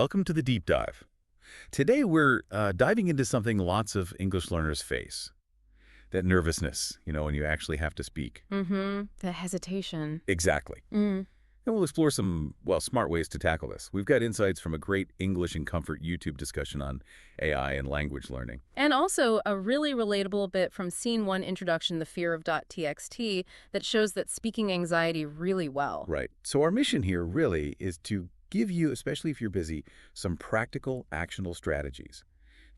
welcome to the Deep Dive. Today we're diving into something lots of English learners face. That nervousness, when you actually have to speak. Mm-hmm. The hesitation. Exactly. Mm. And we'll explore some, smart ways to tackle this. We've got insights from a great English and Comfort YouTube discussion on AI and language learning. And also a really relatable bit from Scene 1 Introduction, The Fear of .txt, that shows that speaking anxiety really well. Right. So our mission here really is to give you, especially if you're busy, some practical, actionable strategies.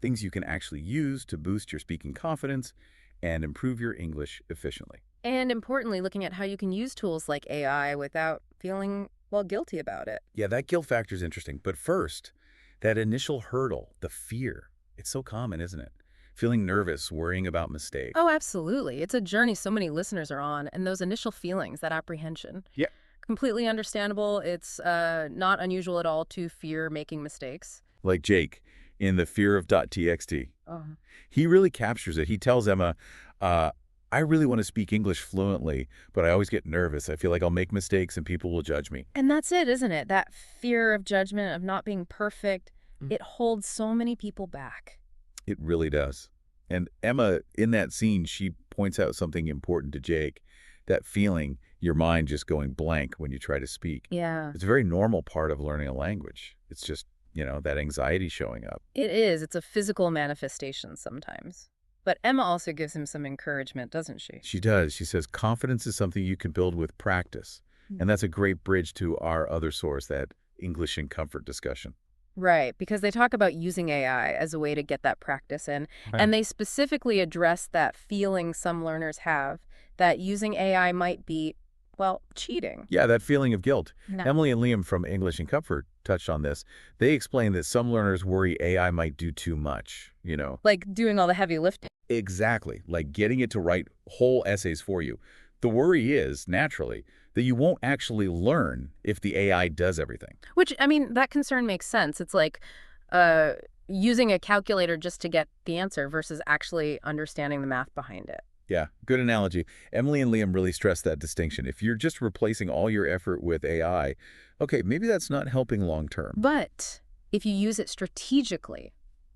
Things you can actually use to boost your speaking confidence and improve your English efficiently. And importantly, looking at how you can use tools like AI without feeling, guilty about it. Yeah, that guilt factor is interesting. But first, that initial hurdle, the fear, it's so common, isn't it? Feeling nervous, worrying about mistakes. Oh, absolutely. It's a journey so many listeners are on, and those initial feelings, that apprehension. Yeah. Completely understandable. It's not unusual at all to fear making mistakes. Like Jake in The Fear of .txt. Oh. He really captures it. He tells Emma, I really want to speak English fluently, but I always get nervous. I feel like I'll make mistakes and people will judge me. And that's it, isn't it? That fear of judgment, of not being perfect, it holds so many people back. It really does. And Emma, in that scene, she points out something important to Jake, that feeling, your mind just going blank when you try to speak. Yeah. It's a very normal part of learning a language. It's just, that anxiety showing up. It is. It's a physical manifestation sometimes. But Emma also gives him some encouragement, doesn't she? She does. She says confidence is something you can build with practice. And that's a great bridge to our other source, that English and Comfort discussion. Right, because they talk about using AI as a way to get that practice in. Right. And they specifically address that feeling some learners have that using AI might be, cheating. Yeah, that feeling of guilt. No. Emily and Liam from English and Comfort touched on this. They explained that some learners worry AI might do too much, Like doing all the heavy lifting. Exactly, like getting it to write whole essays for you. The worry is, naturally, that you won't actually learn if the AI does everything. Which, that concern makes sense. It's like using a calculator just to get the answer versus actually understanding the math behind it. Yeah, good analogy. Emily and Liam really stress that distinction. If you're just replacing all your effort with AI, okay, maybe that's not helping long term. But if you use it strategically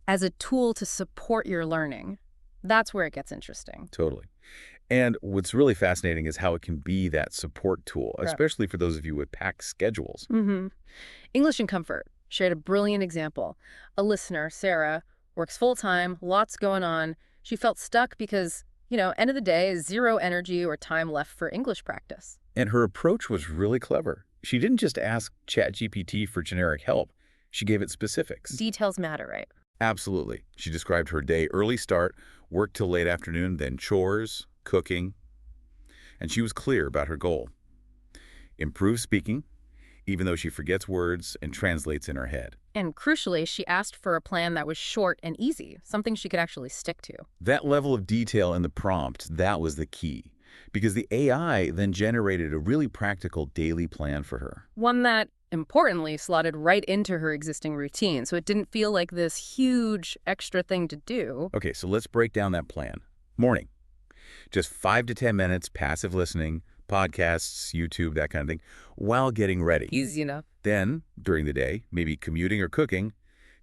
as a tool to support your learning, that's where it gets interesting. Totally. And what's really fascinating is how it can be that support tool, Right. especially for those of you with packed schedules. Mm-hmm. English and Comfort shared a brilliant example. A listener, Sarah, works full-time, lots going on. She felt stuck because, end of the day, zero energy or time left for English practice. And her approach was really clever. She didn't just ask ChatGPT for generic help. She gave it specifics. Details matter, right? Absolutely. She described her day: early start, work till late afternoon, then chores, cooking. And she was clear about her goal. Improve speaking, even though she forgets words and translates in her head. And crucially, she asked for a plan that was short and easy, something she could actually stick to. That level of detail in the prompt, that was the key. Because the AI then generated a really practical daily plan for her. One that, importantly, slotted right into her existing routine, so it didn't feel like this huge extra thing to do. Okay, so let's break down that plan. Morning. Just 5 to 10 minutes passive listening, podcasts, YouTube, that kind of thing, while getting ready. Easy enough. Then, during the day, maybe commuting or cooking,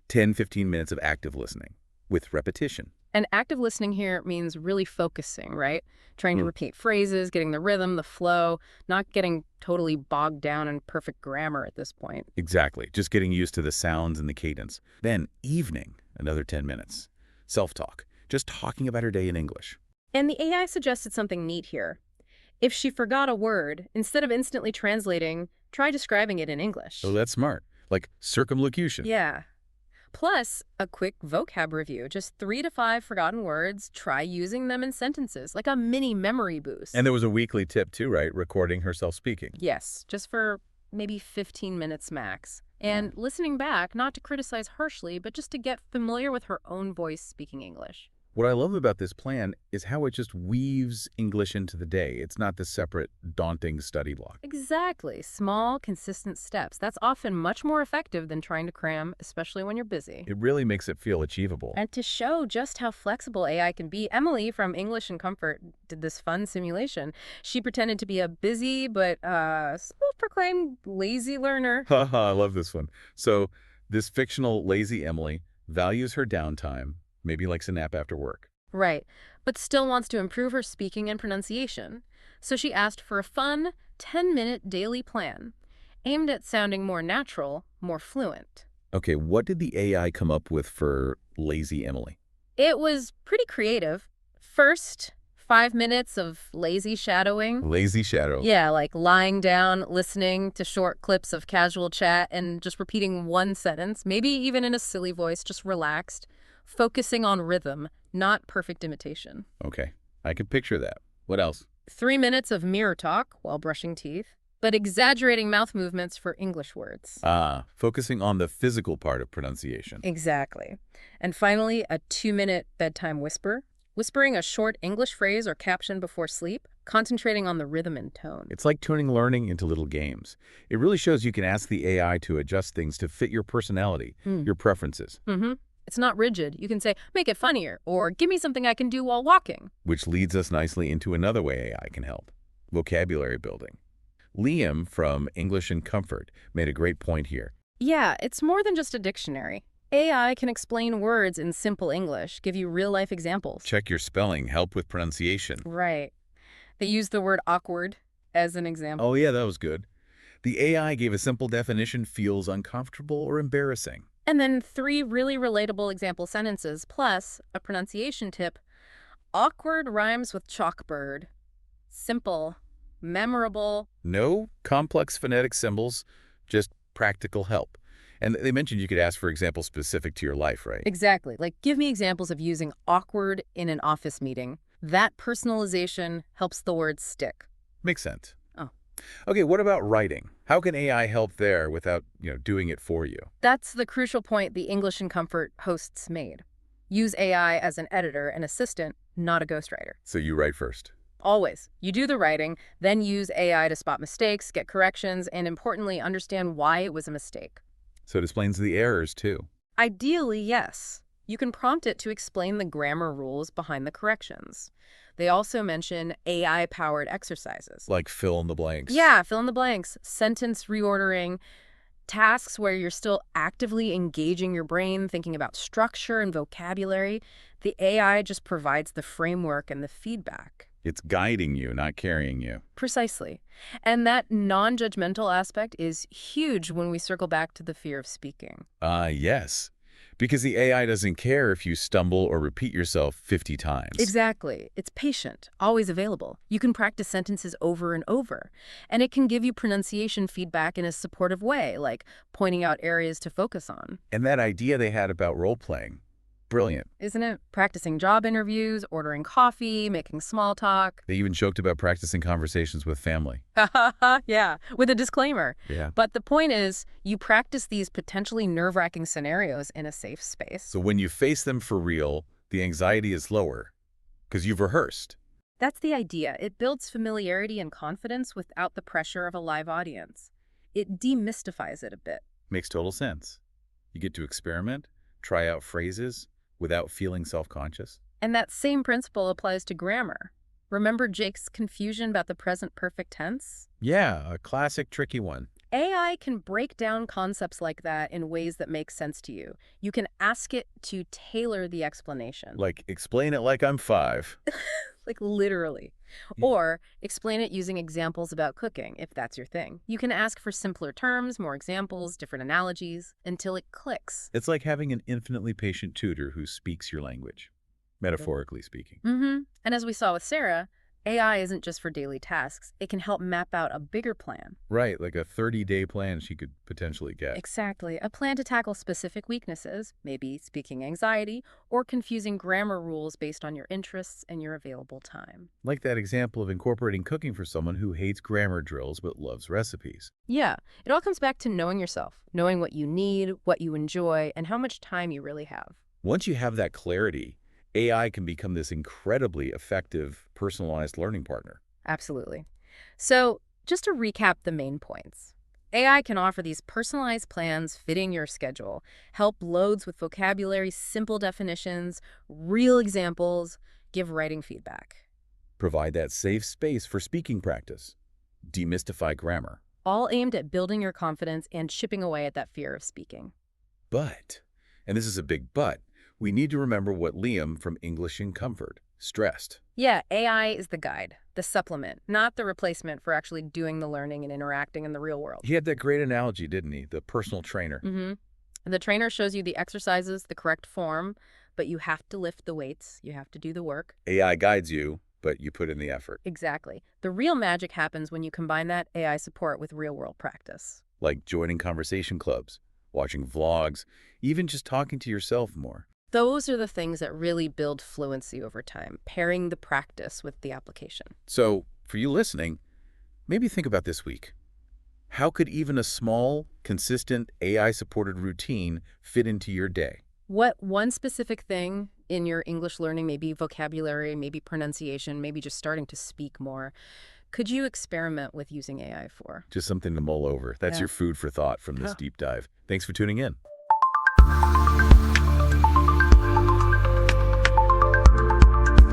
10-15 minutes of active listening with repetition. And active listening here means really focusing, right? Trying to repeat phrases, getting the rhythm, the flow, not getting totally bogged down in perfect grammar at this point. Exactly. Just getting used to the sounds and the cadence. Then, evening, another 10 minutes. Self-talk. Just talking about her day in English. And the AI suggested something neat here. If she forgot a word, instead of instantly translating, try describing it in English. Oh, that's smart. Like circumlocution. Yeah. Plus, a quick vocab review, just 3 to 5 forgotten words. Try using them in sentences, like a mini memory boost. And there was a weekly tip too, right? Recording herself speaking. Yes, just for maybe 15 minutes max. And listening back, not to criticize harshly, but just to get familiar with her own voice speaking English. What I love about this plan is how it just weaves English into the day. It's not this separate, daunting study block. Exactly. Small, consistent steps. That's often much more effective than trying to cram, especially when you're busy. It really makes it feel achievable. And to show just how flexible AI can be, Emily from English and Comfort did this fun simulation. She pretended to be a busy but self-proclaimed lazy learner. Haha, I love this one. So This fictional lazy Emily values her downtime, maybe likes a nap after work. Right, but still wants to improve her speaking and pronunciation. So she asked for a fun, 10-minute daily plan, aimed at sounding more natural, more fluent. Okay, what did the AI come up with for lazy Emily? It was pretty creative. First, 5 minutes of lazy shadowing. Lazy shadow. Yeah, like lying down, listening to short clips of casual chat, and just repeating one sentence, maybe even in a silly voice, just relaxed, focusing on rhythm, not perfect imitation. Okay, I could picture that. What else? 3 minutes of mirror talk while brushing teeth, but exaggerating mouth movements for English words. Ah, focusing on the physical part of pronunciation. Exactly. And finally, a 2-minute bedtime whisper, whispering a short English phrase or caption before sleep, concentrating on the rhythm and tone. It's like turning learning into little games. It really shows you can ask the AI to adjust things to fit your personality, your preferences, It's not rigid. You can say, make it funnier, or give me something I can do while walking. which leads us nicely into another way AI can help: vocabulary building. Liam from English and Comfort made a great point here. Yeah, it's more than just a dictionary. AI can explain words in simple English, give you real-life examples. Check your spelling, help with pronunciation. Right. They use the word awkward as an example. Oh yeah, that was good. The AI gave a simple definition: feels uncomfortable or embarrassing. And then 3 really relatable example sentences, plus a pronunciation tip. Awkward rhymes with chalkbird. Simple. Memorable. No complex phonetic symbols, just practical help. And they mentioned you could ask for examples specific to your life, right? Exactly. Like, give me examples of using awkward in an office meeting. That personalization helps the words stick. Makes sense. Oh. Okay, what about writing? How can AI help there without, doing it for you? That's the crucial point the English and Comfort hosts made. Use AI as an editor and assistant, not a ghostwriter. So you write first. Always. You do the writing, then use AI to spot mistakes, get corrections, and importantly, understand why it was a mistake. So it explains the errors too. Ideally, yes. You can prompt it to explain the grammar rules behind the corrections. They also mention AI-powered exercises. Like fill in the blanks. Yeah, fill in the blanks, sentence reordering, tasks where you're still actively engaging your brain, thinking about structure and vocabulary. The AI just provides the framework and the feedback. It's guiding you, not carrying you. Precisely. And that non-judgmental aspect is huge when we circle back to the fear of speaking. Yes. Because the AI doesn't care if you stumble or repeat yourself 50 times. Exactly. It's patient, always available. You can practice sentences over and over, and it can give you pronunciation feedback in a supportive way, like pointing out areas to focus on. And that idea they had about role-playing, brilliant. Isn't it? Practicing job interviews, ordering coffee, making small talk. They even joked about practicing conversations with family. Yeah, with a disclaimer. Yeah. But the point is, you practice these potentially nerve-wracking scenarios in a safe space. So when you face them for real, the anxiety is lower because you've rehearsed. That's the idea. It builds familiarity and confidence without the pressure of a live audience. It demystifies it a bit. Makes total sense. You get to experiment, try out phrases without feeling self-conscious. And that same principle applies to grammar. Remember Jake's confusion about the present perfect tense? Yeah, a classic tricky one. AI can break down concepts like that in ways that make sense to you. You can ask it to tailor the explanation. Like, explain it like I'm 5. Like literally. Yeah. Or explain it using examples about cooking, if that's your thing. You can ask for simpler terms, more examples, different analogies, until it clicks. It's like having an infinitely patient tutor who speaks your language, metaphorically speaking. And as we saw with Sarah, AI isn't just for daily tasks. It can help map out a bigger plan. Right, like a 30-day plan she could potentially get. Exactly. A plan to tackle specific weaknesses, maybe speaking anxiety, or confusing grammar rules based on your interests and your available time. Like that example of incorporating cooking for someone who hates grammar drills but loves recipes. Yeah, it all comes back to knowing yourself, knowing what you need, what you enjoy, and how much time you really have. Once you have that clarity, AI can become this incredibly effective, personalized learning partner. Absolutely. So, just to recap the main points. AI can offer these personalized plans fitting your schedule, help loads with vocabulary, simple definitions, real examples, give writing feedback. Provide that safe space for speaking practice. Demystify grammar. All aimed at building your confidence and chipping away at that fear of speaking. But, and this is a big but, we need to remember what Liam from English in Comfort stressed. Yeah, AI is the guide, the supplement, not the replacement for actually doing the learning and interacting in the real world. He had that great analogy, didn't he? The personal trainer. Mm-hmm. The trainer shows you the exercises, the correct form, but you have to lift the weights, you have to do the work. AI guides you, but you put in the effort. Exactly. The real magic happens when you combine that AI support with real-world practice. Like joining conversation clubs, watching vlogs, even just talking to yourself more. Those are the things that really build fluency over time, pairing the practice with the application. So, for you listening, maybe think about this week. How could even a small, consistent AI-supported routine fit into your day? What one specific thing in your English learning, maybe vocabulary, maybe pronunciation, maybe just starting to speak more, could you experiment with using AI for? Just something to mull over. That's Yeah. your food for thought from this Yeah. deep dive. Thanks for tuning in.